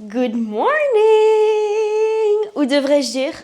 Good morning! Ou devrais-je dire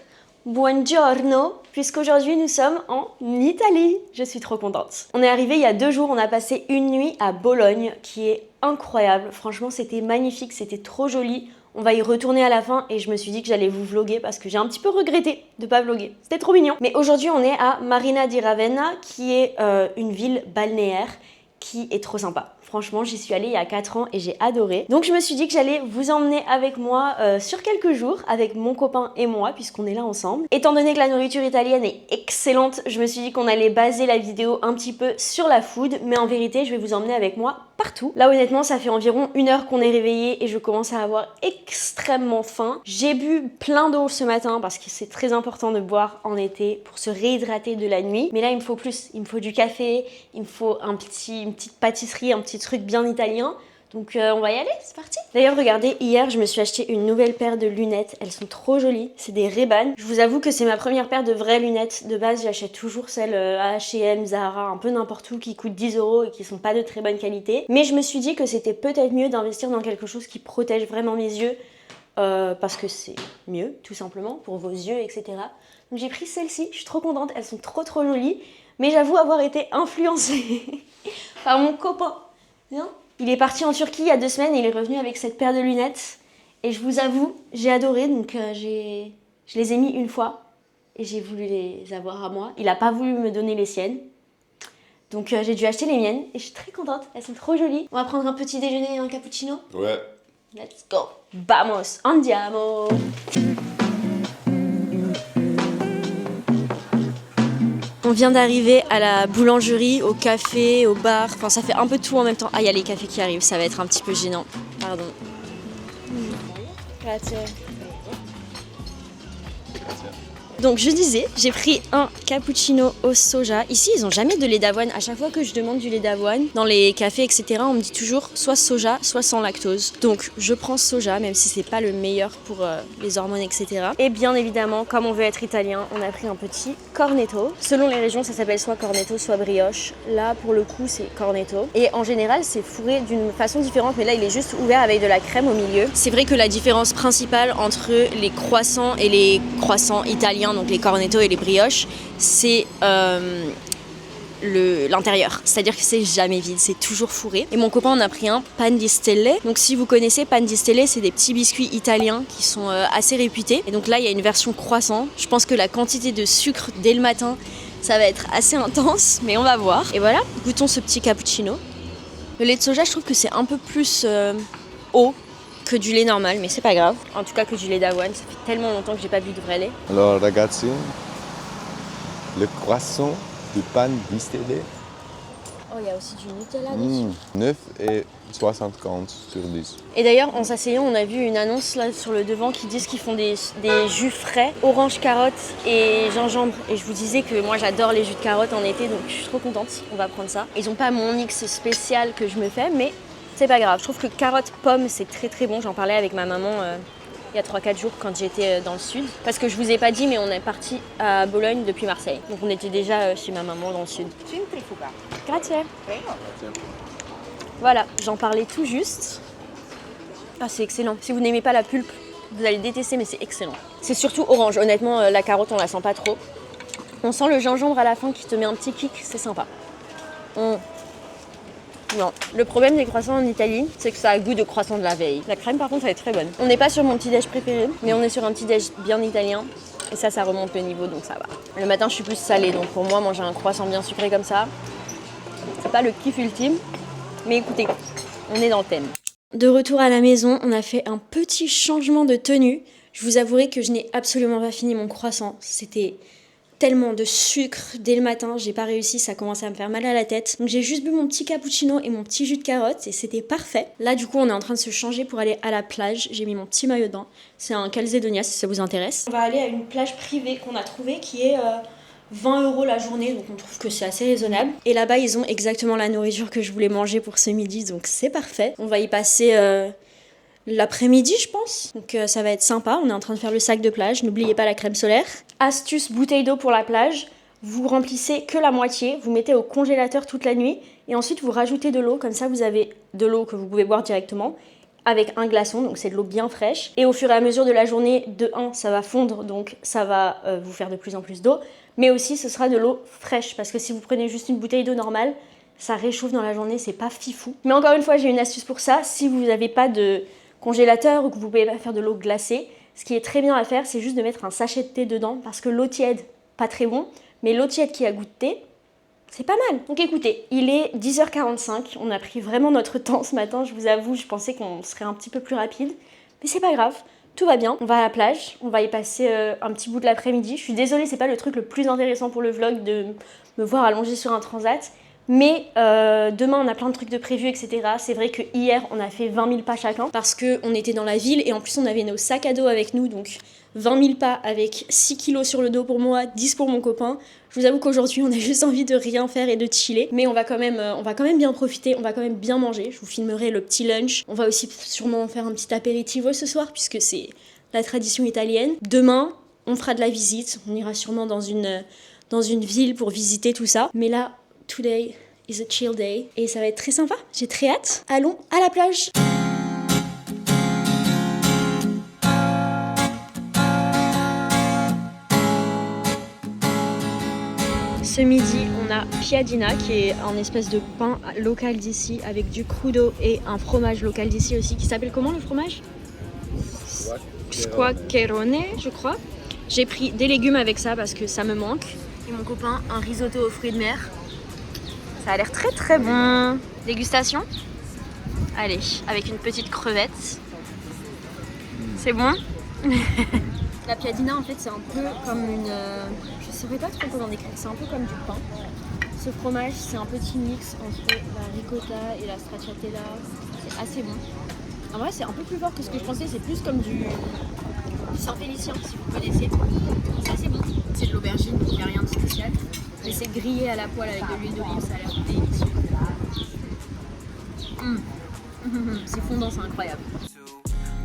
buongiorno, puisqu'aujourd'hui nous sommes en Italie. Je suis trop contente. On est arrivé il y a 2 jours, on a passé une nuit à Bologne, qui est incroyable. Franchement, c'était magnifique, c'était trop joli. On va y retourner à la fin et je me suis dit que j'allais vous vlogger parce que j'ai un petit peu regretté de pas vlogger. C'était trop mignon. Mais aujourd'hui, on est à Marina di Ravenna, qui est une ville balnéaire qui est trop sympa. Franchement, j'y suis allée il y a 4 ans et j'ai adoré. Donc je me suis dit que j'allais vous emmener avec moi sur quelques jours, avec mon copain et moi, puisqu'on est là ensemble. Étant donné que la nourriture italienne est excellente, je me suis dit qu'on allait baser la vidéo un petit peu sur la food, mais en vérité, je vais vous emmener avec moi partout. Là, honnêtement, ça fait environ 1 heure qu'on est réveillé et je commence à avoir extrêmement faim. J'ai bu plein d'eau ce matin parce que c'est très important de boire en été pour se réhydrater de la nuit. Mais là, il me faut plus. Il me faut du café, il me faut une petite pâtisserie, un petit truc bien italien. Donc on va y aller, c'est parti. D'ailleurs regardez, hier je me suis acheté une nouvelle paire de lunettes, elles sont trop jolies, c'est des Ray-Ban. Je vous avoue que c'est ma première paire de vraies lunettes. De base j'achète toujours celles à H&M, Zara, un peu n'importe où, qui coûtent 10 € et qui sont pas de très bonne qualité. Mais je me suis dit que c'était peut-être mieux d'investir dans quelque chose qui protège vraiment mes yeux, parce que c'est mieux tout simplement pour vos yeux, etc. Donc j'ai pris celles-ci, je suis trop contente, elles sont trop jolies. Mais j'avoue avoir été influencée par mon copain. Bien. Il est parti en Turquie il y a 2 semaines et il est revenu avec cette paire de lunettes. Et je vous avoue, j'ai adoré, donc je les ai mis une fois et j'ai voulu les avoir à moi. Il n'a pas voulu me donner les siennes. Donc j'ai dû acheter les miennes et je suis très contente, elles sont trop jolies. On va prendre un petit déjeuner et un cappuccino. Ouais. Let's go. Vamos, andiamo. On vient d'arriver à la boulangerie, au café, au bar, enfin ça fait un peu tout en même temps. Ah, il y a les cafés qui arrivent, ça va être un petit peu gênant. Pardon. Grazie. Donc je disais, j'ai pris un cappuccino au soja. Ici, ils n'ont jamais de lait d'avoine. À chaque fois que je demande du lait d'avoine dans les cafés, etc., on me dit toujours soit soja, soit sans lactose. Donc je prends soja, même si c'est pas le meilleur pour les hormones, etc. Et bien évidemment, comme on veut être italien, on a pris un petit cornetto. Selon les régions, ça s'appelle soit cornetto, soit brioche. Là, pour le coup, c'est cornetto. Et en général, c'est fourré d'une façon différente, mais là, il est juste ouvert avec de la crème au milieu. C'est vrai que la différence principale entre les croissants et les croissants italiens, donc les cornetto et les brioches, c'est l'intérieur. C'est-à-dire que c'est jamais vide, c'est toujours fourré. Et mon copain en a pris un pan di stelle. Donc si vous connaissez, pan di stelle, c'est des petits biscuits italiens qui sont assez réputés. Et donc là, il y a une version croissant. Je pense que la quantité de sucre dès le matin, ça va être assez intense, mais on va voir. Et voilà, goûtons ce petit cappuccino. Le lait de soja, je trouve que c'est un peu plus haut que du lait normal, mais c'est pas grave. En tout cas que du lait d'avoine, ça fait tellement longtemps que j'ai pas bu de vrai lait. Alors ragazzi, le croissant du pan di stelle. Oh, il y a aussi du Nutella dessus. 9 et 60 sur 10. Et d'ailleurs, en s'asseyant, on a vu une annonce là sur le devant qui disent qu'ils font des jus frais, orange, carotte et gingembre. Et je vous disais que moi j'adore les jus de carotte en été, donc je suis trop contente. On va prendre ça. Ils ont pas mon mix spécial que je me fais, mais c'est pas grave. Je trouve que carotte, pomme, c'est très bon. J'en parlais avec ma maman il y a 3-4 jours quand j'étais dans le sud. Parce que je vous ai pas dit, mais on est parti à Bologne depuis Marseille. Donc on était déjà chez ma maman dans le sud. Grazie. Voilà, j'en parlais tout juste. Ah, c'est excellent. Si vous n'aimez pas la pulpe, vous allez détester, mais c'est excellent. C'est surtout orange. Honnêtement, la carotte, on la sent pas trop. On sent le gingembre à la fin qui te met un petit kick, c'est sympa. Non, le problème des croissants en Italie, c'est que ça a goût de croissant de la veille. La crème, par contre, elle est très bonne. On n'est pas sur mon petit déj préféré, mais on est sur un petit déj bien italien. Et ça remonte le niveau, donc ça va. Le matin, je suis plus salée, donc pour moi, manger un croissant bien sucré comme ça, c'est pas le kiff ultime. Mais écoutez, on est dans le thème. De retour à la maison, on a fait un petit changement de tenue. Je vous avouerai que je n'ai absolument pas fini mon croissant. C'était tellement de sucre dès le matin, j'ai pas réussi, ça commençait à me faire mal à la tête. Donc j'ai juste bu mon petit cappuccino et mon petit jus de carotte et c'était parfait. Là du coup on est en train de se changer pour aller à la plage. J'ai mis mon petit maillot de bain. C'est un Calzedonia si ça vous intéresse. On va aller à une plage privée qu'on a trouvée qui est 20 € la journée, donc on trouve que c'est assez raisonnable. Et là-bas ils ont exactement la nourriture que je voulais manger pour ce midi, donc c'est parfait. On va y passer l'après-midi, je pense. Donc ça va être sympa. On est en train de faire le sac de plage. N'oubliez pas la crème solaire. Astuce bouteille d'eau pour la plage. Vous remplissez que la moitié. Vous mettez au congélateur toute la nuit. Et ensuite, vous rajoutez de l'eau. Comme ça, vous avez de l'eau que vous pouvez boire directement. avec un glaçon, donc c'est de l'eau bien fraîche. Et au fur et à mesure de la journée, de 1, ça va fondre, donc ça va vous faire de plus en plus d'eau. Mais aussi, ce sera de l'eau fraîche, parce que si vous prenez juste une bouteille d'eau normale, ça réchauffe dans la journée, c'est pas fifou. Mais encore une fois, j'ai une astuce pour ça. Si vous n'avez pas de congélateur ou que vous pouvez pas faire de l'eau glacée, ce qui est très bien à faire, c'est juste de mettre un sachet de thé dedans, parce que l'eau tiède, pas très bon, mais l'eau tiède qui a goût de thé, c'est pas mal. Donc écoutez, il est 10h45, on a pris vraiment notre temps ce matin, je vous avoue, je pensais qu'on serait un petit peu plus rapide, mais c'est pas grave, tout va bien. On va à la plage, on va y passer un petit bout de l'après-midi. Je suis désolée, c'est pas le truc le plus intéressant pour le vlog de me voir allongée sur un transat, mais demain on a plein de trucs de prévus, etc. C'est vrai que hier on a fait 20 000 pas chacun, parce qu'on était dans la ville et en plus on avait nos sacs à dos avec nous, donc 20 000 pas avec 6 kilos sur le dos pour moi, 10 pour mon copain. Je vous avoue qu'aujourd'hui on a juste envie de rien faire et de chiller, mais on va quand même bien profiter, on va quand même bien manger. Je vous filmerai le petit lunch. On va aussi sûrement faire un petit apéritivo ce soir puisque c'est la tradition italienne. Demain on fera de la visite, on ira sûrement dans une ville pour visiter tout ça. Mais là, today is a chill day et ça va être très sympa. J'ai très hâte. Allons à la plage. Ce midi, on a piadina qui est un espèce de pain local d'ici avec du crudo et un fromage local d'ici aussi qui s'appelle comment le fromage? Squaccherone, je crois. J'ai pris des légumes avec ça parce que ça me manque. Et mon copain, un risotto aux fruits de mer. Ça a l'air très très bon. Dégustation? Allez, avec une petite crevette. C'est bon? La piadina en fait c'est un peu comme une... je saurais pas trop comment décrire, c'est un peu comme du pain. Ce fromage c'est un petit mix entre la ricotta et la stracciatella, c'est assez bon. En vrai c'est un peu plus fort que ce que je pensais, c'est plus comme du Saint-Félicien si vous connaissez. C'est assez bon, c'est de l'aubergine, donc il n'y a rien de spécial. Mais c'est grillé à la poêle avec de l'huile d'olive, ça a l'air délicieux. C'est fondant, c'est incroyable.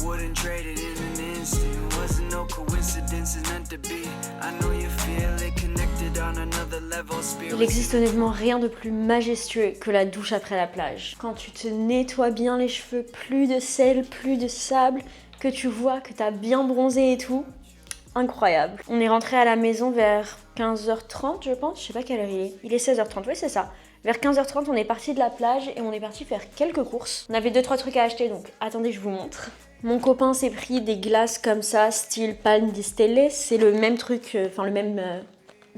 Wouldn't trade it in an instant. Wasn't no coincidence, it's meant to be. I know you feel it connected on another level. Il existe honnêtement rien de plus majestueux que la douche après la plage. Quand tu te nettoies bien les cheveux, plus de sel, plus de sable, que tu vois que t'as bien bronzé et tout. Incroyable. On est rentré à la maison vers 15h30 je pense, je sais pas quelle heure il est. Il est 16h30, oui c'est ça. Vers 15h30 on est parti de la plage et on est parti faire quelques courses. On avait 2-3 trucs à acheter donc attendez je vous montre. Mon copain s'est pris des glaces comme ça, style pan di stelle. C'est le même truc, enfin le même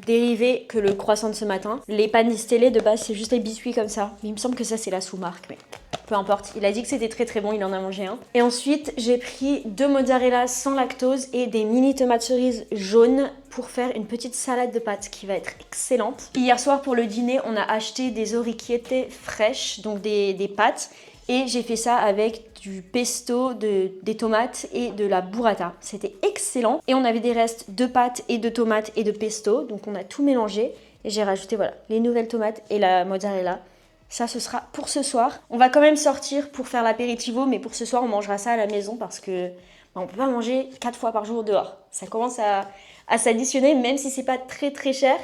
dérivé que le croissant de ce matin. Les pan di stelle de base c'est juste les biscuits comme ça. Mais il me semble que ça c'est la sous-marque, mais peu importe. Il a dit que c'était très très bon, il en a mangé un. Et ensuite j'ai pris 2 mozzarella sans lactose et des mini tomates cerises jaunes pour faire une petite salade de pâtes qui va être excellente. Hier soir pour le dîner on a acheté des orecchiette fraîches, donc des pâtes. Et j'ai fait ça avec du pesto, des tomates et de la burrata. C'était excellent. Et on avait des restes de pâtes et de tomates et de pesto. Donc on a tout mélangé. Et j'ai rajouté voilà, les nouvelles tomates et la mozzarella. Ça, ce sera pour ce soir. On va quand même sortir pour faire l'apéritivo. Mais pour ce soir, on mangera ça à la maison parce que on peut pas manger 4 fois par jour dehors. Ça commence à s'additionner, même si c'est pas très très cher.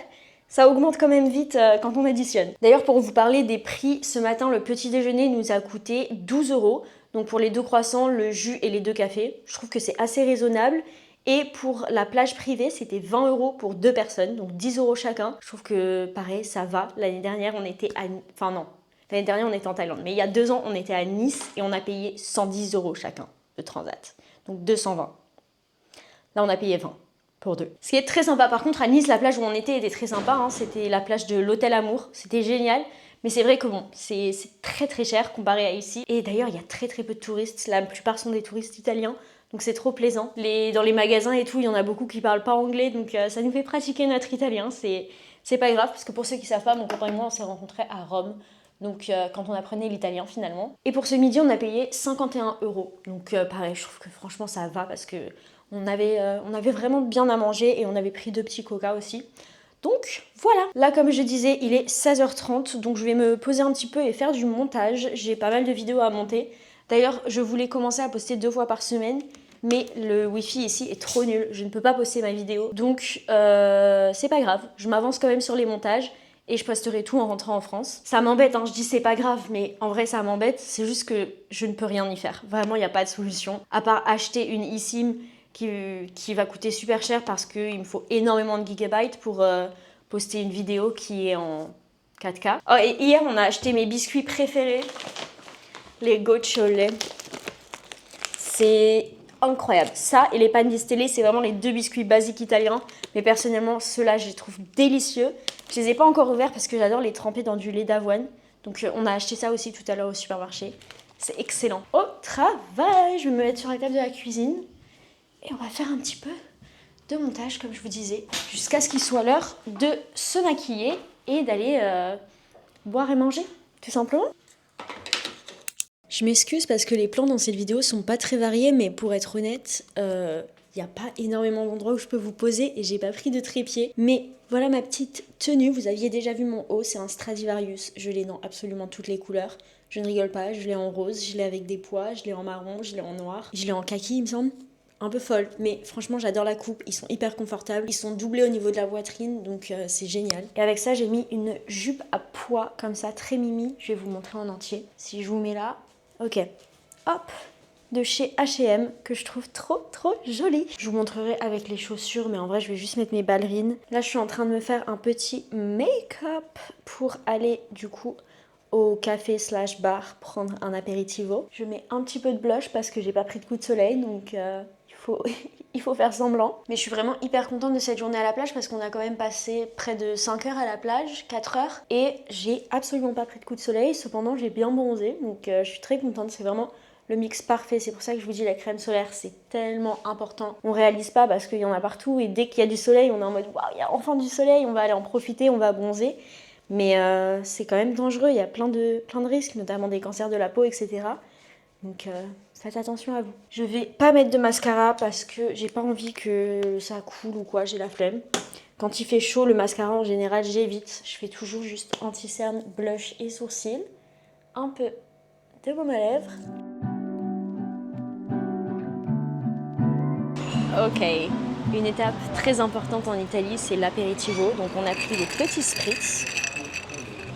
Ça augmente quand même vite quand on additionne. D'ailleurs, pour vous parler des prix, ce matin, le petit déjeuner nous a coûté 12 €. Donc pour les 2 croissants, le jus et les 2 cafés. Je trouve que c'est assez raisonnable. Et pour la plage privée, c'était 20 € pour 2 personnes, donc 10 € chacun. Je trouve que pareil, ça va. L'année dernière, on était à... Enfin non, l'année dernière, on était en Thaïlande. Mais il y a 2 ans, on était à Nice et on a payé 110 € chacun de transat. Donc 220. Là, on a payé 20. Pour 2. Ce qui est très sympa par contre à Nice, la plage où on était très sympa, hein. C'était la plage de l'Hôtel Amour, c'était génial. Mais c'est vrai que bon, c'est très très cher comparé à ici. Et d'ailleurs il y a très très peu de touristes, la plupart sont des touristes italiens. Donc c'est trop plaisant. Dans les magasins et tout, il y en a beaucoup qui parlent pas anglais, donc ça nous fait pratiquer notre italien. C'est pas grave, parce que pour ceux qui savent pas, mon copain et moi on s'est rencontrés à Rome. Donc quand on apprenait l'italien finalement. Et pour ce midi on a payé 51 €. Donc pareil, je trouve que franchement ça va parce que on avait vraiment bien à manger et on avait pris 2 petits coca aussi. Donc voilà. Là comme je disais, il est 16h30 donc je vais me poser un petit peu et faire du montage. J'ai pas mal de vidéos à monter. D'ailleurs je voulais commencer à poster 2 fois par semaine. Mais le wifi ici est trop nul. Je ne peux pas poster ma vidéo. Donc c'est pas grave. Je m'avance quand même sur les montages. et je posterai tout en rentrant en France. Ça m'embête, hein, je dis c'est pas grave, mais en vrai ça m'embête, c'est juste que je ne peux rien y faire. Vraiment, il n'y a pas de solution, à part acheter une eSIM qui va coûter super cher parce qu'il me faut énormément de gigabytes pour poster une vidéo qui est en 4K. Oh, et hier, on a acheté mes biscuits préférés, les Gocciole. C'est incroyable. Ça et les panes di Stelle, c'est vraiment les deux biscuits basiques italiens. Mais personnellement, ceux-là, je les trouve délicieux. Je les ai pas encore ouverts parce que j'adore les tremper dans du lait d'avoine. Donc on a acheté ça aussi tout à l'heure au supermarché. C'est excellent. Au travail, je vais me mettre sur la table de la cuisine. Et on va faire un petit peu de montage, comme je vous disais, jusqu'à ce qu'il soit l'heure de se maquiller et d'aller boire et manger, tout simplement. Je m'excuse parce que les plans dans cette vidéo sont pas très variés, mais pour être honnête, il n'y a pas énormément d'endroits où je peux vous poser et j'ai pas pris de trépied. Mais voilà ma petite tenue, vous aviez déjà vu mon haut, c'est un Stradivarius, je l'ai dans absolument toutes les couleurs. Je ne rigole pas, je l'ai en rose, je l'ai avec des pois, je l'ai en marron, je l'ai en noir, je l'ai en kaki il me semble. Un peu folle, mais franchement j'adore la coupe, ils sont hyper confortables, ils sont doublés au niveau de la poitrine, donc c'est génial. Et avec ça j'ai mis une jupe à pois comme ça, très mimi, je vais vous montrer en entier. Si je vous mets là, ok, hop, de chez H&M que je trouve trop jolie. Je vous montrerai avec les chaussures, mais en vrai je vais juste mettre mes ballerines. Là je suis en train de me faire un petit make-up pour aller du coup au café / bar prendre un apéritivo. Je mets un petit peu de blush parce que j'ai pas pris de coup de soleil, donc il faut faire semblant. Mais je suis vraiment hyper contente de cette journée à la plage parce qu'on a quand même passé près de 5 heures à la plage, 4 heures, et j'ai absolument pas pris de coup de soleil, cependant j'ai bien bronzé, donc je suis très contente, c'est vraiment le mix parfait. C'est pour ça que je vous dis la crème solaire c'est tellement important. On réalise pas parce qu'il y en a partout et dès qu'il y a du soleil on est en mode waouh, il y a enfin du soleil, on va aller en profiter, on va bronzer. Mais c'est quand même dangereux, il y a plein de risques, notamment des cancers de la peau, etc. Donc faites attention à vous. Je vais pas mettre de mascara parce que j'ai pas envie que ça coule ou quoi, j'ai la flemme. Quand il fait chaud, le mascara en général j'évite. Je fais toujours juste anti-cerne, blush et sourcils. Un peu de baume à lèvres. Ok, une étape très importante en Italie, c'est l'apéritivo. Donc on a pris des petits spritz.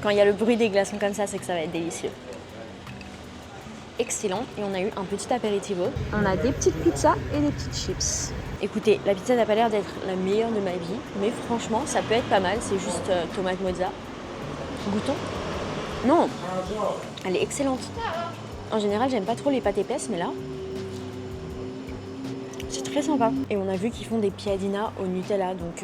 Quand il y a le bruit des glaçons comme ça, c'est que ça va être délicieux. Excellent, et on a eu un petit apéritivo. On a des petites pizzas et des petites chips. Écoutez, la pizza n'a pas l'air d'être la meilleure de ma vie, mais franchement, ça peut être pas mal. C'est juste tomate mozza. Goûtons. Non, elle est excellente. En général, j'aime pas trop les pâtes épaisses, mais là, c'est très sympa. Et on a vu qu'ils font des piadinas au Nutella, donc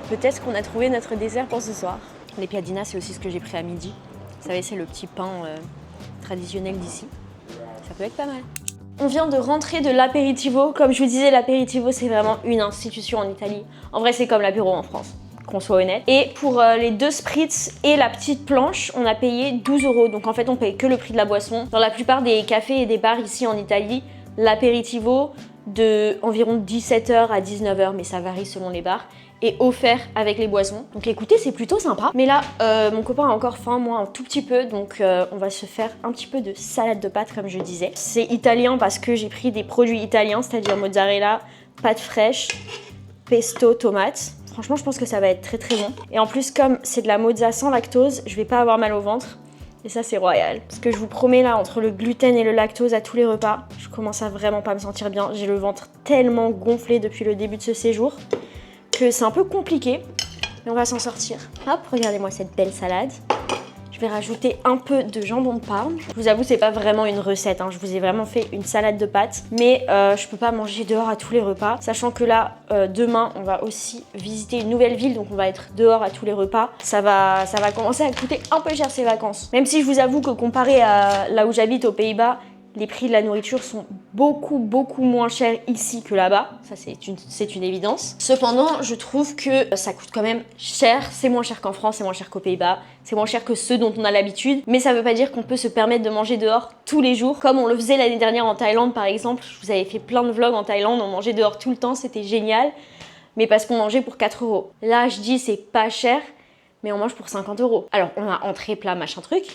peut-être qu'on a trouvé notre dessert pour ce soir. Les piadinas, c'est aussi ce que j'ai pris à midi. Vous savez, c'est le petit pain traditionnel d'ici. Ça peut être pas mal. On vient de rentrer de l'apéritivo. Comme je vous disais, l'apéritivo, c'est vraiment une institution en Italie. En vrai, c'est comme l'apéro en France, qu'on soit honnête. Et pour les 2 spritz et la petite planche, on a payé 12 €. Donc en fait, on paye que le prix de la boisson. Dans la plupart des cafés et des bars ici en Italie, l'apéritivo de environ 17 h à 19 h, mais ça varie selon les bars, est offert avec les boissons. Donc écoutez, c'est plutôt sympa. Mais là, mon copain a encore faim, moi un tout petit peu, donc on va se faire un petit peu de salade de pâtes comme je disais. C'est italien parce que j'ai pris des produits italiens, c'est-à-dire mozzarella, pâtes fraîches, pesto, tomates. Franchement, je pense que ça va être très bon. Et en plus, comme c'est de la mozza sans lactose, je vais pas avoir mal au ventre. Et ça, c'est royal. Parce que je vous promets, là, entre le gluten et le lactose à tous les repas, je commence à vraiment pas me sentir bien. J'ai le ventre tellement gonflé depuis le début de ce séjour que c'est un peu compliqué, mais on va s'en sortir. Hop, regardez-moi cette belle salade. Je vais rajouter un peu de jambon de Parme. Je vous avoue, c'est pas vraiment une recette, hein. Je vous ai vraiment fait une salade de pâtes, mais je peux pas manger dehors à tous les repas, sachant que là, demain, on va aussi visiter une nouvelle ville, donc on va être dehors à tous les repas. Ça va commencer à coûter un peu cher ces vacances. Même si je vous avoue que comparé à là où j'habite, aux Pays-Bas, les prix de la nourriture sont beaucoup moins chers ici que là-bas. Ça, c'est une évidence. Cependant, je trouve que ça coûte quand même cher. C'est moins cher qu'en France, c'est moins cher qu'aux Pays-Bas. C'est moins cher que ceux dont on a l'habitude. Mais ça veut pas dire qu'on peut se permettre de manger dehors tous les jours. Comme on le faisait l'année dernière en Thaïlande, par exemple. Je vous avais fait plein de vlogs en Thaïlande. On mangeait dehors tout le temps, c'était génial. Mais parce qu'on mangeait pour 4 €. Là, je dis c'est pas cher, mais on mange pour 50 €. Alors, on a entrée, plat, machin truc.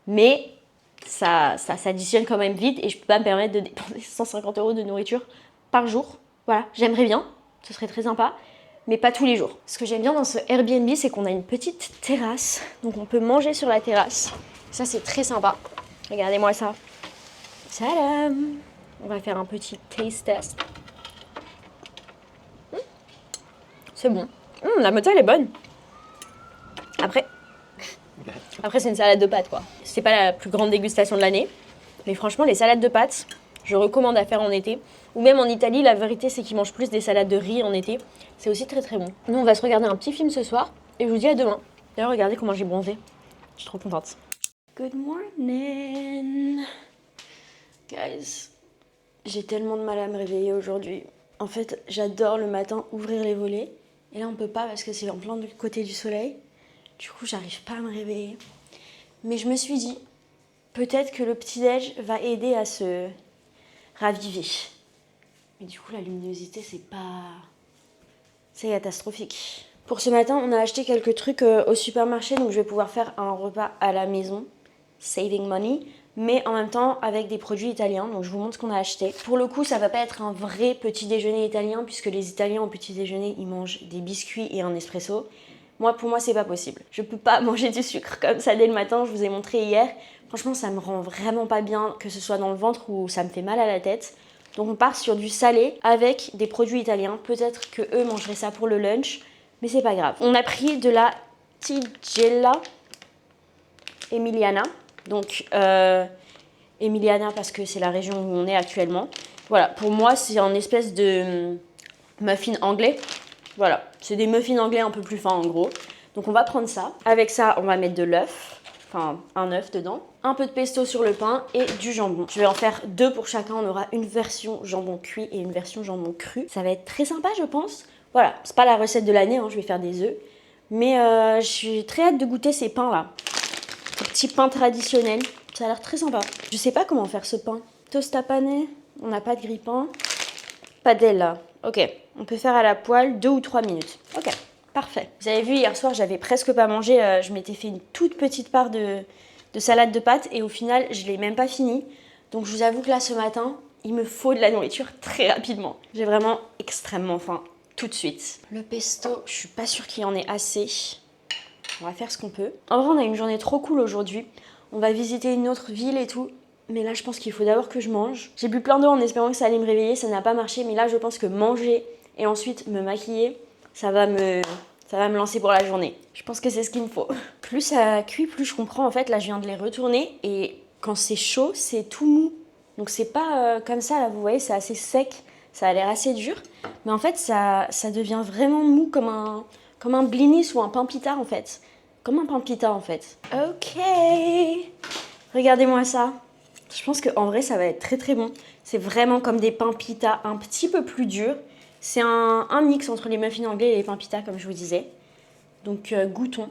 Mais ça s'additionne quand même vite et je peux pas me permettre de dépenser 150 € de nourriture par jour. Voilà, j'aimerais bien, ce serait très sympa, mais pas tous les jours. Ce que j'aime bien dans ce Airbnb, c'est qu'on a une petite terrasse, donc on peut manger sur la terrasse. Ça, c'est très sympa. Regardez-moi ça. Tadam! On va faire un petit taste test. C'est bon. La mozza, elle est bonne. Après, c'est une salade de pâtes, quoi. C'est pas la plus grande dégustation de l'année, mais franchement, les salades de pâtes, je recommande à faire en été. Ou même en Italie, la vérité, c'est qu'ils mangent plus des salades de riz en été. C'est aussi très très bon. Nous, on va se regarder un petit film ce soir, et je vous dis à demain. D'ailleurs, regardez comment j'ai bronzé. Je suis trop contente. Good morning. Guys, j'ai tellement de mal à me réveiller aujourd'hui. En fait, j'adore le matin ouvrir les volets. Et là, on peut pas parce que c'est en plein du côté du soleil. Du coup, j'arrive pas à me réveiller. Mais je me suis dit, peut-être que le petit-déj va aider à se raviver. Mais du coup, la luminosité, c'est catastrophique. Pour ce matin, on a acheté quelques trucs au supermarché, donc je vais pouvoir faire un repas à la maison. Saving money. Mais en même temps avec des produits italiens, donc je vous montre ce qu'on a acheté. Pour le coup, ça va pas être un vrai petit déjeuner italien, puisque les Italiens au petit déjeuner, ils mangent des biscuits et un espresso. Pour moi, c'est pas possible. Je peux pas manger du sucre comme ça dès le matin, je vous ai montré hier. Franchement, ça me rend vraiment pas bien, que ce soit dans le ventre ou ça me fait mal à la tête. Donc on part sur du salé avec des produits italiens. Peut-être que eux mangeraient ça pour le lunch, mais c'est pas grave. On a pris de la tigella emiliana. Donc, Emiliana parce que c'est la région où on est actuellement. Voilà, pour moi, c'est un espèce de muffin anglais. Voilà, c'est des muffins anglais un peu plus fins en gros. Donc, on va prendre ça. Avec ça, on va mettre de l'œuf, enfin un œuf dedans. Un peu de pesto sur le pain et du jambon. Je vais en faire 2 pour chacun. On aura une version jambon cuit et une version jambon cru. Ça va être très sympa, je pense. Voilà, c'est pas la recette de l'année, hein, je vais faire des œufs. Mais je suis très hâte de goûter ces pains-là. Ce petit pain traditionnel, ça a l'air très sympa. Je sais pas comment faire ce pain. Tostapane, on n'a pas de grille-pain. Padella, ok. On peut faire à la poêle 2 ou 3 minutes. Ok, parfait. Vous avez vu, hier soir, j'avais presque pas mangé. Je m'étais fait une toute petite part de salade de pâtes et au final, je l'ai même pas fini. Donc je vous avoue que là, ce matin, il me faut de la nourriture très rapidement. J'ai vraiment extrêmement faim tout de suite. Le pesto, je suis pas sûre qu'il y en ait assez. On va faire ce qu'on peut. En vrai, on a une journée trop cool aujourd'hui. On va visiter une autre ville et tout. Mais là, je pense qu'il faut d'abord que je mange. J'ai bu plein d'eau en espérant que ça allait me réveiller. Ça n'a pas marché. Mais là, je pense que manger et ensuite me maquiller, ça va me lancer pour la journée. Je pense que c'est ce qu'il me faut. Plus ça cuit, plus je comprends. En fait, là, je viens de les retourner. Et quand c'est chaud, c'est tout mou. Donc, c'est pas comme ça. Là, vous voyez, c'est assez sec. Ça a l'air assez dur. Mais en fait, ça devient vraiment mou comme un blinis ou un pain pita en fait. Comme un pain pita en fait. Ok. Regardez-moi ça. Je pense qu'en vrai ça va être très très bon. C'est vraiment comme des pains pita un petit peu plus durs. C'est un mix entre les muffins anglais et les pains pita comme je vous disais. Donc goûtons.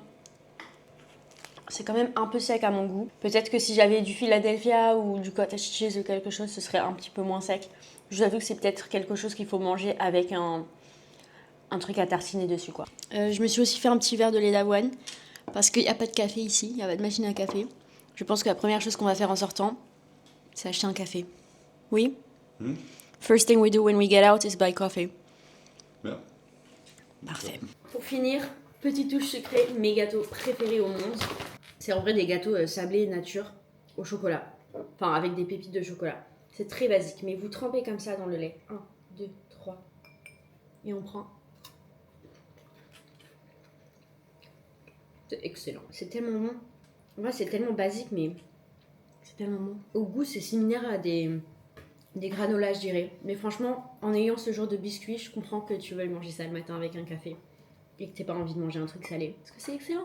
C'est quand même un peu sec à mon goût. Peut-être que si j'avais du Philadelphia ou du cottage cheese ou quelque chose, ce serait un petit peu moins sec. Je vous avoue que c'est peut-être quelque chose qu'il faut manger avec un truc à tartiner dessus quoi. Je me suis aussi fait un petit verre de lait d'avoine parce qu'il n'y a pas de café ici, il n'y a pas de machine à café. Je pense que la première chose qu'on va faire en sortant, c'est acheter un café. Oui? First thing we do when we get out is buy coffee. Bien. Parfait. Pour finir, petite touche sucrée, mes gâteaux préférés au monde. C'est en vrai des gâteaux sablés nature au chocolat. Enfin avec des pépites de chocolat. C'est très basique, mais vous trempez comme ça dans le lait. 1, 2, 3. Et on prend. C'est excellent. C'est tellement bon. En vrai, c'est tellement basique, mais c'est tellement bon. Au goût, c'est similaire à des granolas, je dirais. Mais franchement, en ayant ce genre de biscuit, je comprends que tu veuilles manger ça le matin avec un café. Et que t'aies pas envie de manger un truc salé. Parce que c'est excellent.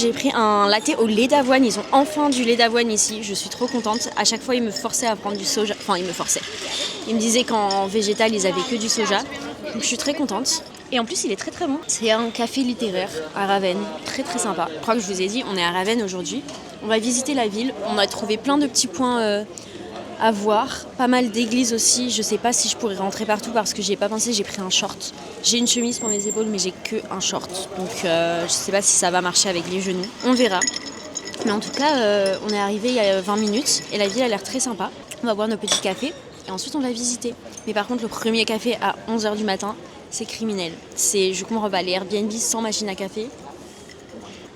J'ai pris un latte au lait d'avoine. Ils ont enfin du lait d'avoine ici. Je suis trop contente. À chaque fois, ils me forçaient à prendre du soja. Enfin, ils me forçaient. Ils me disaient qu'en végétal, ils avaient que du soja. Donc, je suis très contente. Et en plus, il est très très bon. C'est un café littéraire à Ravenne. Très très sympa. Je crois que je vous ai dit, on est à Ravenne aujourd'hui. On va visiter la ville. On a trouvé plein de petits points à voir. Pas mal d'églises aussi. Je sais pas si je pourrais rentrer partout parce que j'y ai pas pensé. J'ai pris un short. J'ai une chemise pour mes épaules, mais j'ai que un short. Donc je sais pas si ça va marcher avec les genoux. On verra. Mais en tout cas, on est arrivé il y a 20 minutes et la ville a l'air très sympa. On va boire nos petits cafés et ensuite on va visiter. Mais par contre le premier café à 11h du matin, c'est criminel. Je comprends pas, les Airbnb sans machine à café,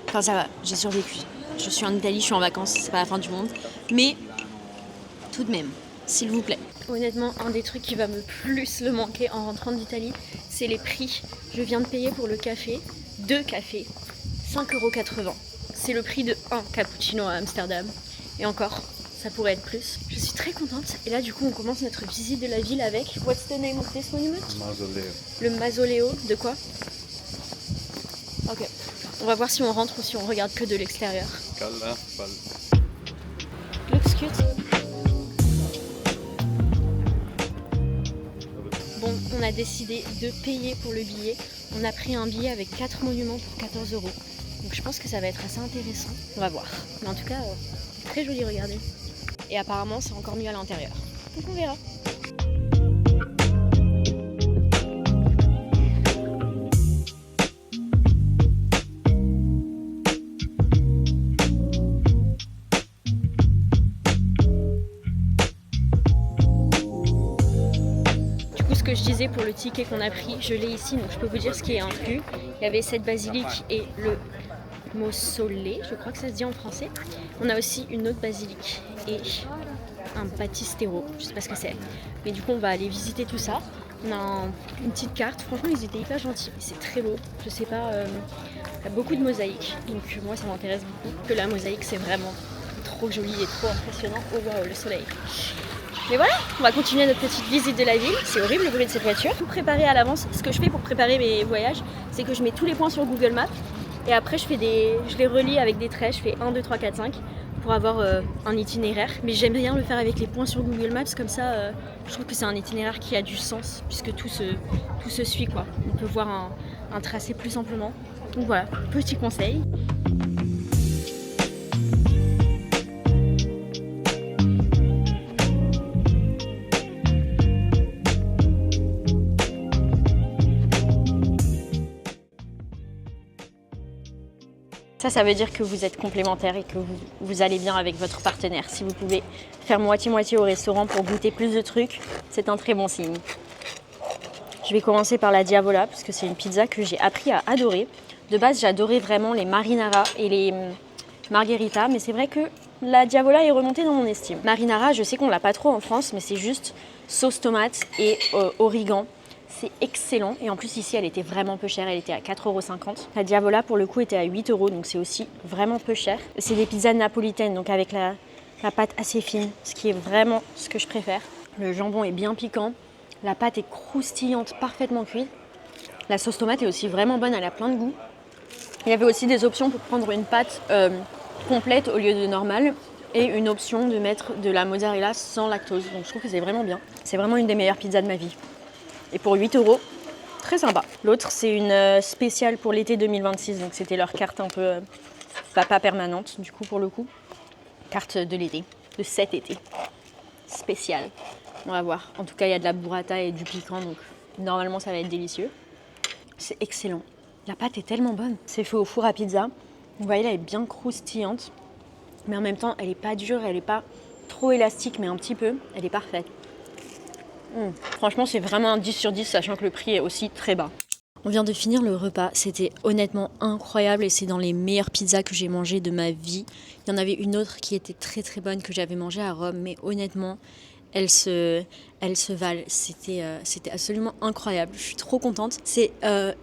enfin ça va, j'ai survécu. Je suis en Italie, je suis en vacances, c'est pas la fin du monde. Mais tout de même, s'il vous plaît. Honnêtement, un des trucs qui va me plus le manquer en rentrant d'Italie, c'est les prix. Je viens de payer pour le café, 2 cafés, 5,80 €. C'est le prix de 1 cappuccino à Amsterdam. Et encore, ça pourrait être plus. Je suis très contente. Et là, du coup, on commence notre visite de la ville avec... What's the name of this monument? Mausoleo. Le mausoléo de quoi? Ok. On va voir si on rentre ou si on regarde que de l'extérieur. Looks cute. Bon, on a décidé de payer pour le billet. On a pris un billet avec 4 monuments pour 14 €. Donc je pense que ça va être assez intéressant. On va voir. Mais en tout cas, très joli, regardez. Et apparemment, c'est encore mieux à l'intérieur. Donc on verra. Ce que je disais pour le ticket qu'on a pris, je l'ai ici, donc je peux vous dire ce qui est inclus. Il y avait cette basilique et le mausolée, je crois que ça se dit en français. On a aussi une autre basilique et un baptistero, je sais pas ce que c'est. Mais du coup on va aller visiter tout ça. On a une petite carte, franchement ils étaient hyper gentils, c'est très beau. Je sais pas, il y a beaucoup de mosaïques, donc moi ça m'intéresse beaucoup. Que la mosaïque c'est vraiment trop joli et trop impressionnant. Oh waouh, le soleil. Mais voilà, on va continuer notre petite visite de la ville. C'est horrible le bruit de cette voiture. Tout préparer à l'avance. Ce que je fais pour préparer mes voyages, c'est que je mets tous les points sur Google Maps et après je les relie avec des traits. Je fais 1, 2, 3, 4, 5 pour avoir un itinéraire. Mais j'aime bien le faire avec les points sur Google Maps, comme ça je trouve que c'est un itinéraire qui a du sens puisque tout se suit quoi. On peut voir un tracé plus simplement. Donc voilà, petit conseil. Ça veut dire que vous êtes complémentaires et que vous allez bien avec votre partenaire. Si vous pouvez faire moitié-moitié au restaurant pour goûter plus de trucs, c'est un très bon signe. Je vais commencer par la Diavola parce que c'est une pizza que j'ai appris à adorer. De base, j'adorais vraiment les marinara et les margherita, mais c'est vrai que la Diavola est remontée dans mon estime. Marinara, je sais qu'on l'a pas trop en France, mais c'est juste sauce tomate et origan. C'est excellent et en plus ici elle était vraiment peu chère, elle était à 4,50 €. La Diavola pour le coup était à 8 € donc c'est aussi vraiment peu cher. C'est des pizzas napolitaines donc avec la pâte assez fine, ce qui est vraiment ce que je préfère. Le jambon est bien piquant, la pâte est croustillante, parfaitement cuite. La sauce tomate est aussi vraiment bonne, elle a plein de goût. Il y avait aussi des options pour prendre une pâte complète au lieu de normale et une option de mettre de la mozzarella sans lactose. Donc je trouve que c'est vraiment bien. C'est vraiment une des meilleures pizzas de ma vie. Et pour 8 €, très sympa. L'autre, c'est une spéciale pour l'été 2026. Donc c'était leur carte un peu pas permanente, du coup, pour le coup. Carte de l'été, de cet été. Spéciale. On va voir. En tout cas, il y a de la burrata et du piquant, donc normalement, ça va être délicieux. C'est excellent. La pâte est tellement bonne. C'est fait au four à pizza. Vous voyez, là, elle est bien croustillante. Mais en même temps, elle n'est pas dure, elle n'est pas trop élastique, mais un petit peu. Elle est parfaite. Franchement, c'est vraiment un 10 sur 10, sachant que le prix est aussi très bas. On vient de finir le repas, c'était honnêtement incroyable et c'est dans les meilleures pizzas que j'ai mangées de ma vie. Il y en avait une autre qui était très très bonne que j'avais mangée à Rome, mais honnêtement, elle se valent. C'était absolument incroyable, je suis trop contente. C'est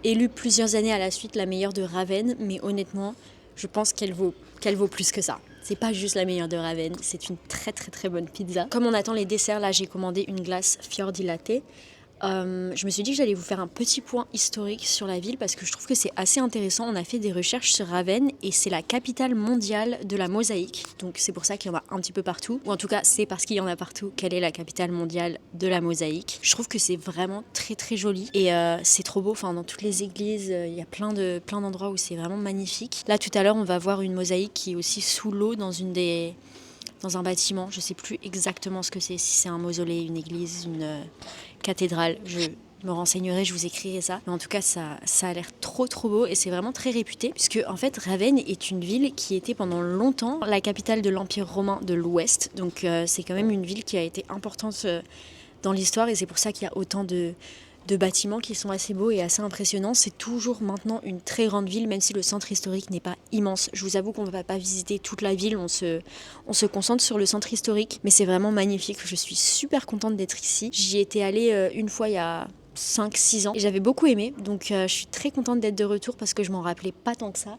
élu plusieurs années à la suite la meilleure de Ravenne, mais honnêtement, je pense qu'elle vaut plus que ça. C'est pas juste la meilleure de Ravenne, c'est une très très très bonne pizza. Comme on attend les desserts, là j'ai commandé une glace fior di latte. Je me suis dit que j'allais vous faire un petit point historique sur la ville parce que je trouve que c'est assez intéressant. On a fait des recherches sur Ravenne et c'est la capitale mondiale de la mosaïque. Donc c'est pour ça qu'il y en a un petit peu partout. Ou en tout cas, c'est parce qu'il y en a partout qu'elle est la capitale mondiale de la mosaïque. Je trouve que c'est vraiment très très joli et c'est trop beau. Enfin, dans toutes les églises, il y a plein d'endroits où c'est vraiment magnifique. Là, tout à l'heure, on va voir une mosaïque qui est aussi sous l'eau dans un bâtiment. Je sais plus exactement ce que c'est, si c'est un mausolée, une église, une cathédrale. Je me renseignerai, je vous écrirai ça. Mais en tout cas, ça a l'air trop trop beau et c'est vraiment très réputé puisque en fait, Ravenne est une ville qui était pendant longtemps la capitale de l'Empire romain de l'Ouest. Donc c'est quand même une ville qui a été importante dans l'histoire et c'est pour ça qu'il y a autant de bâtiments qui sont assez beaux et assez impressionnants. C'est toujours maintenant une très grande ville, même si le centre historique n'est pas immense. Je vous avoue qu'on ne va pas visiter toute la ville, on se concentre sur le centre historique, mais c'est vraiment magnifique. Je suis super contente d'être ici. J'y étais allée une fois il y a 5-6 ans et j'avais beaucoup aimé, donc je suis très contente d'être de retour parce que je m'en rappelais pas tant que ça.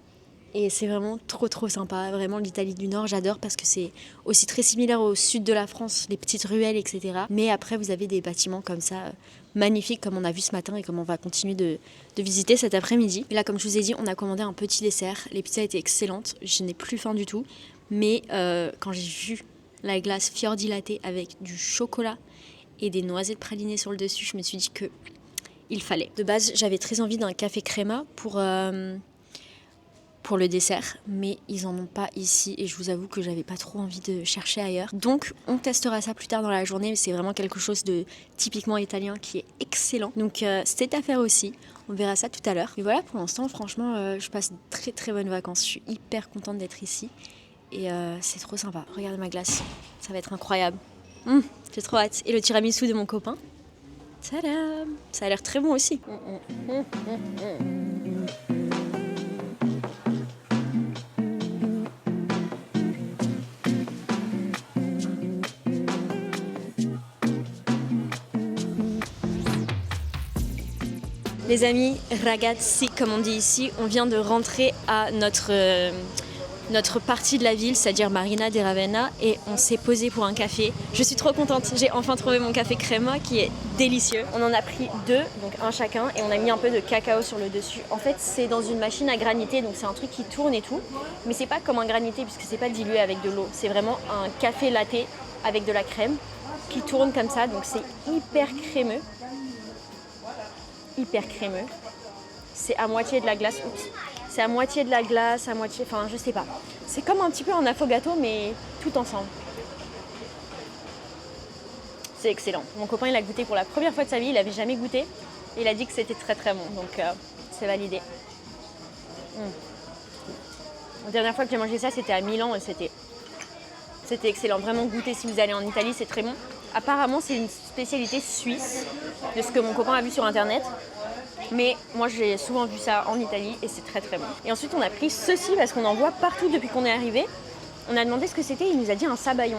Et c'est vraiment trop sympa, vraiment l'Italie du Nord, j'adore parce que c'est aussi très similaire au sud de la France, les petites ruelles, etc. Mais après, vous avez des bâtiments comme ça, magnifiques, comme on a vu ce matin et comme on va continuer de visiter cet après-midi. Et là, comme je vous ai dit, on a commandé un petit dessert. Les pizzas étaient excellentes, je n'ai plus faim du tout. Mais quand j'ai vu la glace Fior di Latte avec du chocolat et des noisettes pralinées sur le dessus, je me suis dit que il fallait. De base, j'avais très envie d'un café crema pour le dessert, mais ils en ont pas ici et je vous avoue que j'avais pas trop envie de chercher ailleurs. Donc on testera ça plus tard dans la journée, mais c'est vraiment quelque chose de typiquement italien qui est excellent. Donc c'était à faire aussi, on verra ça tout à l'heure. Mais voilà, pour l'instant, franchement, je passe de très bonnes vacances. Je suis hyper contente d'être ici et c'est trop sympa. Regardez ma glace, ça va être incroyable. J'ai trop hâte. Et le tiramisu de mon copain. Tadam! Ça a l'air très bon aussi. Les amis, ragazzi, comme on dit ici, on vient de rentrer à notre partie de la ville, c'est-à-dire Marina di Ravenna, et on s'est posé pour un café. Je suis trop contente, j'ai enfin trouvé mon café crema qui est délicieux. On en a pris 2, donc un chacun, et on a mis un peu de cacao sur le dessus. En fait, c'est dans une machine à graniter, donc c'est un truc qui tourne et tout, mais c'est pas comme un granité puisque c'est pas dilué avec de l'eau. C'est vraiment un café latte avec de la crème qui tourne comme ça, donc c'est hyper crémeux. Hyper crémeux. C'est à moitié de la glace. C'est à moitié de la glace, à moitié... Enfin, je sais pas. C'est comme un petit peu un affogato, mais tout ensemble. C'est excellent. Mon copain, il a goûté pour la première fois de sa vie. Il n'avait jamais goûté. Et il a dit que c'était très bon. Donc, c'est validé. La dernière fois que j'ai mangé ça, c'était à Milan et c'était excellent. Vraiment goûter si vous allez en Italie, c'est très bon. Apparemment, c'est une spécialité suisse, de ce que mon copain a vu sur internet. Mais moi, j'ai souvent vu ça en Italie et c'est très bon. Et ensuite, on a pris ceci parce qu'on en voit partout depuis qu'on est arrivé. On a demandé ce que c'était, il nous a dit un sabayon.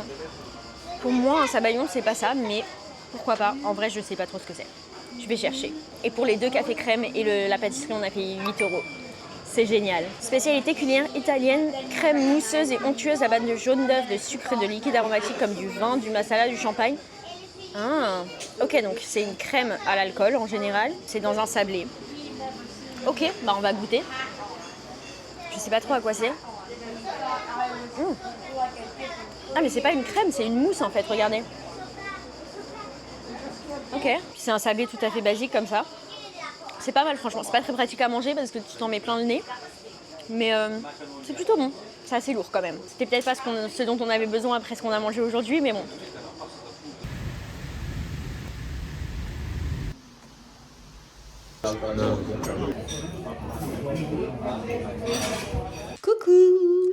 Pour moi, un sabayon, c'est pas ça, mais pourquoi pas. En vrai, je sais pas trop ce que c'est. Je vais chercher. Et pour les 2 cafés crème et la pâtisserie, on a payé 8 €. C'est génial. Spécialité culinaire italienne, crème mousseuse et onctueuse à base de jaune d'œuf, de sucre et de liquide aromatique comme du vin, du masala, du champagne. Ah, ok, donc c'est une crème à l'alcool en général. C'est dans un sablé. Ok, bah on va goûter. Je sais pas trop à quoi c'est. Ah, mais c'est pas une crème, c'est une mousse en fait, regardez. Ok, c'est un sablé tout à fait basique comme ça. C'est pas mal franchement, c'est pas très pratique à manger parce que tu t'en mets plein le nez. Mais c'est plutôt bon, c'est assez lourd quand même. C'était peut-être pas ce dont on avait besoin après ce qu'on a mangé aujourd'hui, mais bon. Coucou!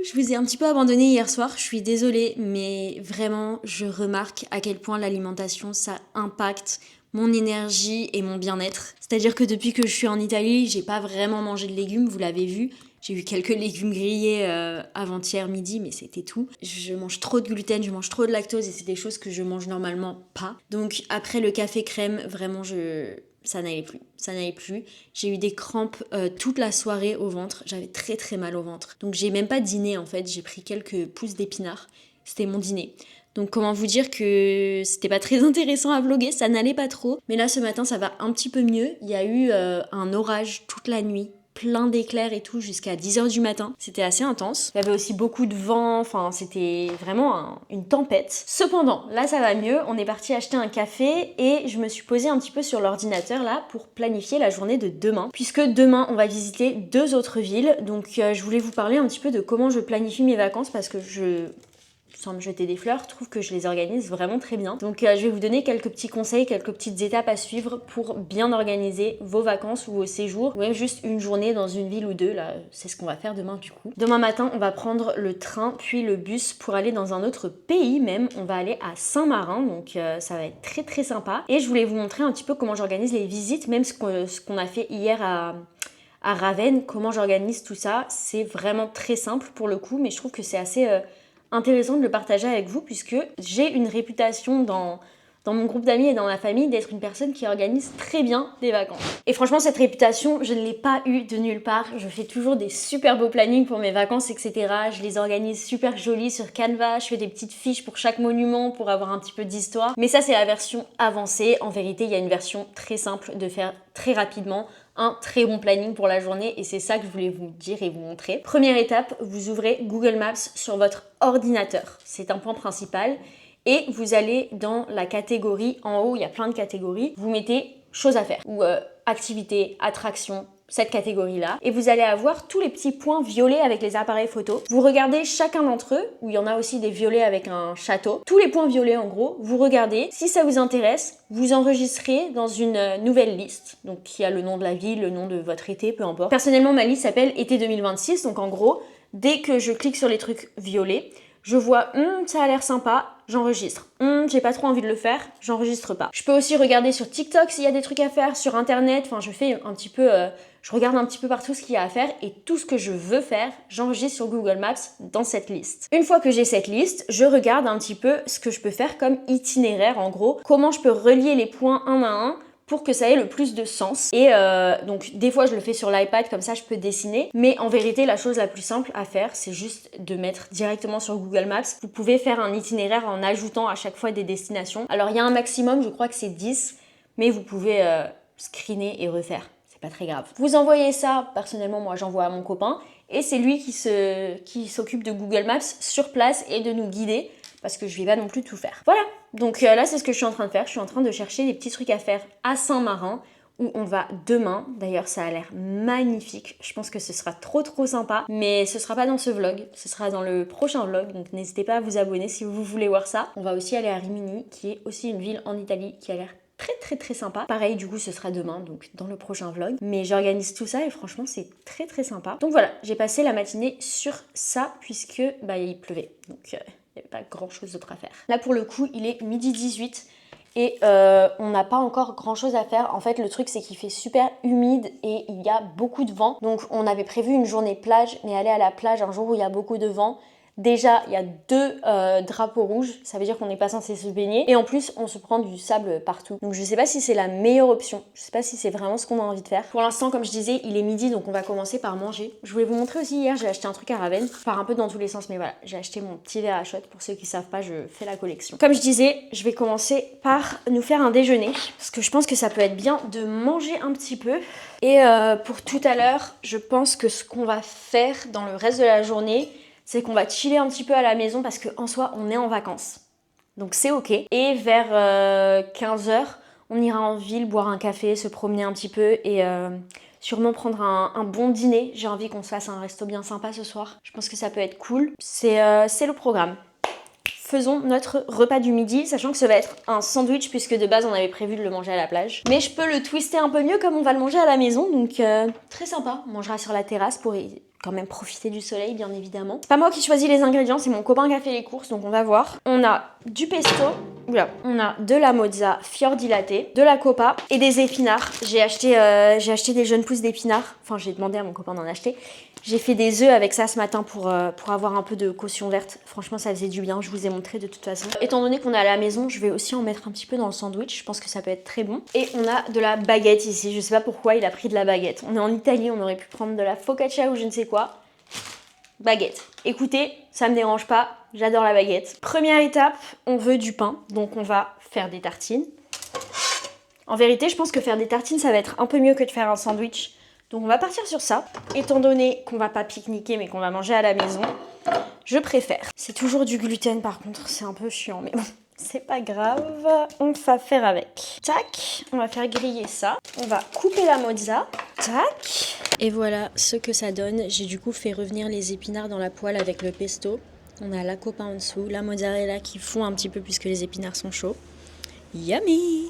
Je vous ai un petit peu abandonné hier soir, je suis désolée, mais vraiment, je remarque à quel point l'alimentation, ça impacte mon énergie et mon bien-être. C'est-à-dire que depuis que je suis en Italie, j'ai pas vraiment mangé de légumes, vous l'avez vu. J'ai eu quelques légumes grillés avant-hier midi, mais c'était tout. Je mange trop de gluten, je mange trop de lactose et c'est des choses que je mange normalement pas. Donc après le café crème, vraiment ça n'allait plus. J'ai eu des crampes toute la soirée au ventre. J'avais très mal au ventre. Donc j'ai même pas dîné en fait. J'ai pris quelques pousses d'épinards. C'était mon dîner. Donc comment vous dire que c'était pas très intéressant à vlogger, ça n'allait pas trop. Mais là ce matin ça va un petit peu mieux. Il y a eu un orage toute la nuit. Plein d'éclairs et tout jusqu'à 10h du matin. C'était assez intense. Il y avait aussi beaucoup de vent, enfin c'était vraiment une tempête. Cependant, là ça va mieux, on est parti acheter un café et je me suis posée un petit peu sur l'ordinateur là pour planifier la journée de demain. Puisque demain on va visiter 2 autres villes, donc je voulais vous parler un petit peu de comment je planifie mes vacances parce que sans me jeter des fleurs, trouve que je les organise vraiment très bien. Donc je vais vous donner quelques petits conseils, quelques petites étapes à suivre pour bien organiser vos vacances ou vos séjours, ou même juste une journée dans une ville ou deux. Là, c'est ce qu'on va faire demain du coup. Demain matin, on va prendre le train puis le bus pour aller dans un autre pays même. On va aller à Saint-Marin, donc ça va être très très sympa. Et je voulais vous montrer un petit peu comment j'organise les visites, même ce qu'on a fait hier à Ravenne, comment j'organise tout ça. C'est vraiment très simple pour le coup, mais je trouve que c'est assez intéressant de le partager avec vous puisque j'ai une réputation dans mon groupe d'amis et dans ma famille d'être une personne qui organise très bien des vacances. Et franchement, cette réputation, je ne l'ai pas eue de nulle part. Je fais toujours des super beaux plannings pour mes vacances, etc. Je les organise super jolis sur Canva. Je fais des petites fiches pour chaque monument pour avoir un petit peu d'histoire. Mais ça, c'est la version avancée. En vérité, il y a une version très simple de faire très rapidement un très bon planning pour la journée et c'est ça que je voulais vous dire et vous montrer. Première étape, vous ouvrez Google Maps sur votre ordinateur. C'est un point principal. Et vous allez dans la catégorie, en haut il y a plein de catégories, vous mettez choses à faire ou activités, attractions, cette catégorie-là. Et vous allez avoir tous les petits points violets avec les appareils photo. Vous regardez chacun d'entre eux, où il y en a aussi des violets avec un château. Tous les points violets en gros, vous regardez. Si ça vous intéresse, vous enregistrez dans une nouvelle liste. Donc il y a le nom de la ville, le nom de votre été, peu importe. Personnellement, ma liste s'appelle été 2026. Donc en gros, dès que je clique sur les trucs violets, je vois, ça a l'air sympa, j'enregistre. J'ai pas trop envie de le faire, j'enregistre pas. Je peux aussi regarder sur TikTok s'il y a des trucs à faire, sur Internet. Enfin, je fais un petit peu, je regarde un petit peu partout ce qu'il y a à faire et tout ce que je veux faire, j'enregistre sur Google Maps dans cette liste. Une fois que j'ai cette liste, je regarde un petit peu ce que je peux faire comme itinéraire, en gros, comment je peux relier les points un à un pour que ça ait le plus de sens. Et donc des fois je le fais sur l'iPad, comme ça je peux dessiner, mais en vérité la chose la plus simple à faire c'est juste de mettre directement sur Google Maps. Vous pouvez faire un itinéraire en ajoutant à chaque fois des destinations. Alors il y a un maximum, je crois que c'est 10, mais vous pouvez screener et refaire, c'est pas très grave. Vous envoyez ça, personnellement moi j'envoie à mon copain, et c'est lui qui s'occupe de Google Maps sur place et de nous guider, parce que je vais pas non plus tout faire. Voilà, donc là c'est ce que je suis en train de faire, je suis en train de chercher des petits trucs à faire à Saint-Marin, où on va demain. D'ailleurs ça a l'air magnifique, je pense que ce sera trop sympa, mais ce sera pas dans ce vlog, ce sera dans le prochain vlog, donc n'hésitez pas à vous abonner si vous voulez voir ça. On va aussi aller à Rimini, qui est aussi une ville en Italie qui a l'air très sympa. Pareil, du coup ce sera demain, donc dans le prochain vlog, mais j'organise tout ça et franchement c'est très sympa. Donc voilà, j'ai passé la matinée sur ça puisque il pleuvait, donc il n'y avait pas grand chose d'autre à faire. Là pour le coup il est midi 18 et on n'a pas encore grand chose à faire. En fait le truc c'est qu'il fait super humide et il y a beaucoup de vent, donc on avait prévu une journée plage, mais aller à la plage un jour où il y a beaucoup de vent, déjà il y a 2 drapeaux rouges, ça veut dire qu'on n'est pas censé se baigner, et en plus on se prend du sable partout. Donc je sais pas si c'est la meilleure option, je sais pas si c'est vraiment ce qu'on a envie de faire. Pour l'instant comme je disais il est midi, donc on va commencer par manger. Je voulais vous montrer aussi, hier j'ai acheté un truc à Ravenne, je pars un peu dans tous les sens, mais voilà, j'ai acheté mon petit verre à shot. Pour ceux qui savent pas, je fais la collection. Comme je disais, je vais commencer par nous faire un déjeuner, parce que je pense que ça peut être bien de manger un petit peu. Et pour tout à l'heure, je pense que ce qu'on va faire dans le reste de la journée, c'est qu'on va chiller un petit peu à la maison parce qu'en soi, on est en vacances. Donc c'est ok. Et vers 15h, on ira en ville boire un café, se promener un petit peu et sûrement prendre un bon dîner. J'ai envie qu'on se fasse un resto bien sympa ce soir. Je pense que ça peut être cool. C'est le programme. Faisons notre repas du midi, sachant que ça va être un sandwich puisque de base on avait prévu de le manger à la plage. Mais je peux le twister un peu mieux comme on va le manger à la maison, donc très sympa. On mangera sur la terrasse pour quand même profiter du soleil, bien évidemment. C'est pas moi qui choisis les ingrédients, c'est mon copain qui a fait les courses, donc on va voir. On a du pesto, on a de la mozza fior di latte, de la copa et des épinards. J'ai acheté des jeunes pousses d'épinards, enfin j'ai demandé à mon copain d'en acheter. J'ai fait des œufs avec ça ce matin pour avoir un peu de caution verte. Franchement, ça faisait du bien, je vous ai montré de toute façon. Étant donné qu'on est à la maison, je vais aussi en mettre un petit peu dans le sandwich. Je pense que ça peut être très bon. Et on a de la baguette ici. Je sais pas pourquoi il a pris de la baguette. On est en Italie, on aurait pu prendre de la focaccia ou je ne sais quoi. Baguette. Écoutez, ça me dérange pas, j'adore la baguette. Première étape, on veut du pain. Donc on va faire des tartines. En vérité, je pense que faire des tartines, ça va être un peu mieux que de faire un sandwich. Donc on va partir sur ça. Étant donné qu'on va pas pique-niquer mais qu'on va manger à la maison, je préfère. C'est toujours du gluten par contre, c'est un peu chiant mais bon, c'est pas grave. On va faire avec. Tac, on va faire griller ça. On va couper la mozza. Tac. Et voilà ce que ça donne. J'ai du coup fait revenir les épinards dans la poêle avec le pesto. On a la copa en dessous, la mozzarella qui fond un petit peu puisque les épinards sont chauds. Yummy!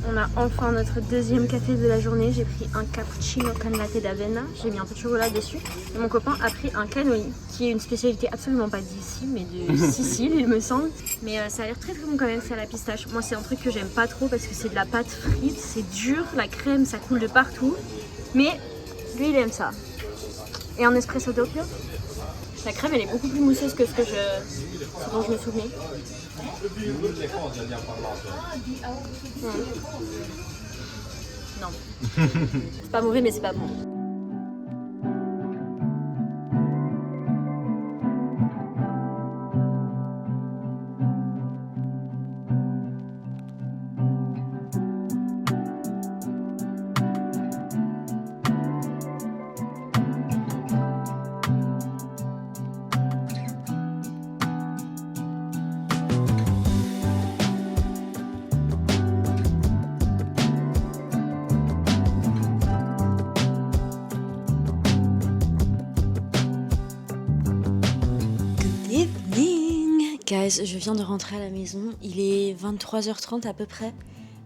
On a enfin notre deuxième café de la journée. J'ai pris un cappuccino con latte d'avena. J'ai mis un peu de chocolat dessus. Et mon copain a pris un cannoli, qui est une spécialité absolument pas d'ici, mais de Sicile, il me semble. Mais ça a l'air très très bon quand même, c'est à la pistache. Moi, c'est un truc que j'aime pas trop parce que c'est de la pâte frite, c'est dur, la crème, ça coule de partout. Mais lui, il aime ça. Et un espresso doppio. La crème, elle est beaucoup plus mousseuse que ce dont je me souvenais. Non. C'est pas mauvais, mais c'est pas bon. Guys, je viens de rentrer à la maison, il est 23h30 à peu près.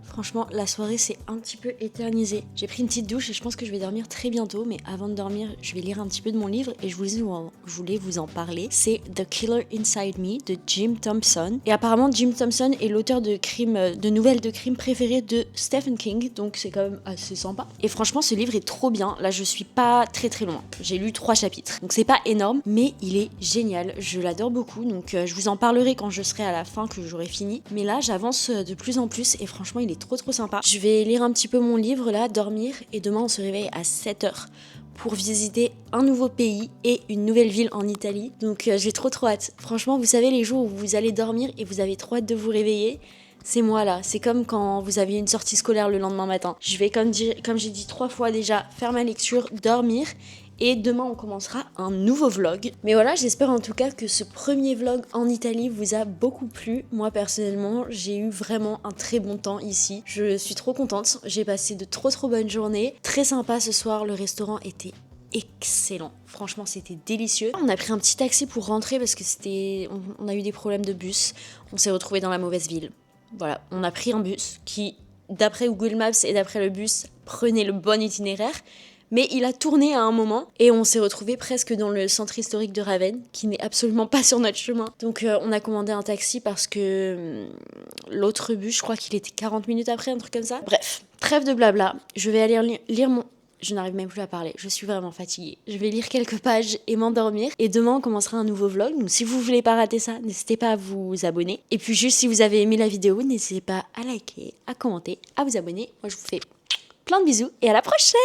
Franchement, la soirée s'est un petit peu éternisée. J'ai pris une petite douche et je pense que je vais dormir très bientôt. Mais avant de dormir, je vais lire un petit peu de mon livre et je voulais vous en parler. C'est The Killer Inside Me de Jim Thompson. Et apparemment, Jim Thompson est l'auteur de nouvelles de crime préférées de Stephen King. Donc c'est quand même assez sympa. Et franchement, ce livre est trop bien. Là, je suis pas très très loin. J'ai lu 3 chapitres. Donc c'est pas énorme, mais il est génial. Je l'adore beaucoup. Donc je vous en parlerai quand je serai à la fin, que j'aurai fini. Mais là, j'avance de plus en plus et franchement, il est trop sympa. Je vais lire un petit peu mon livre là, dormir, et demain on se réveille à 7h pour visiter un nouveau pays et une nouvelle ville en Italie. Donc j'ai trop hâte. Franchement, vous savez, les jours où vous allez dormir et vous avez trop hâte de vous réveiller, c'est moi là. C'est comme quand vous aviez une sortie scolaire le lendemain matin. Je vais, comme j'ai dit 3 fois déjà, faire ma lecture, dormir. Et demain, on commencera un nouveau vlog. Mais voilà, j'espère en tout cas que ce premier vlog en Italie vous a beaucoup plu. Moi, personnellement, j'ai eu vraiment un très bon temps ici. Je suis trop contente. J'ai passé de trop bonnes journées. Très sympa ce soir. Le restaurant était excellent. Franchement, c'était délicieux. On a pris un petit taxi pour rentrer parce que on a eu des problèmes de bus. On s'est retrouvés dans la mauvaise ville. Voilà, on a pris un bus qui, d'après Google Maps et d'après le bus, prenait le bon itinéraire. Mais il a tourné à un moment et on s'est retrouvé presque dans le centre historique de Ravenne, qui n'est absolument pas sur notre chemin. Donc on a commandé un taxi parce que l'autre bus, je crois qu'il était 40 minutes après, un truc comme ça. Bref, trêve de blabla, je vais aller lire mon... Je n'arrive même plus à parler, je suis vraiment fatiguée. Je vais lire quelques pages et m'endormir. Et demain, on commencera un nouveau vlog. Donc si vous voulez pas rater ça, n'hésitez pas à vous abonner. Et puis juste, si vous avez aimé la vidéo, n'hésitez pas à liker, à commenter, à vous abonner. Moi, je vous fais plein de bisous et à la prochaine!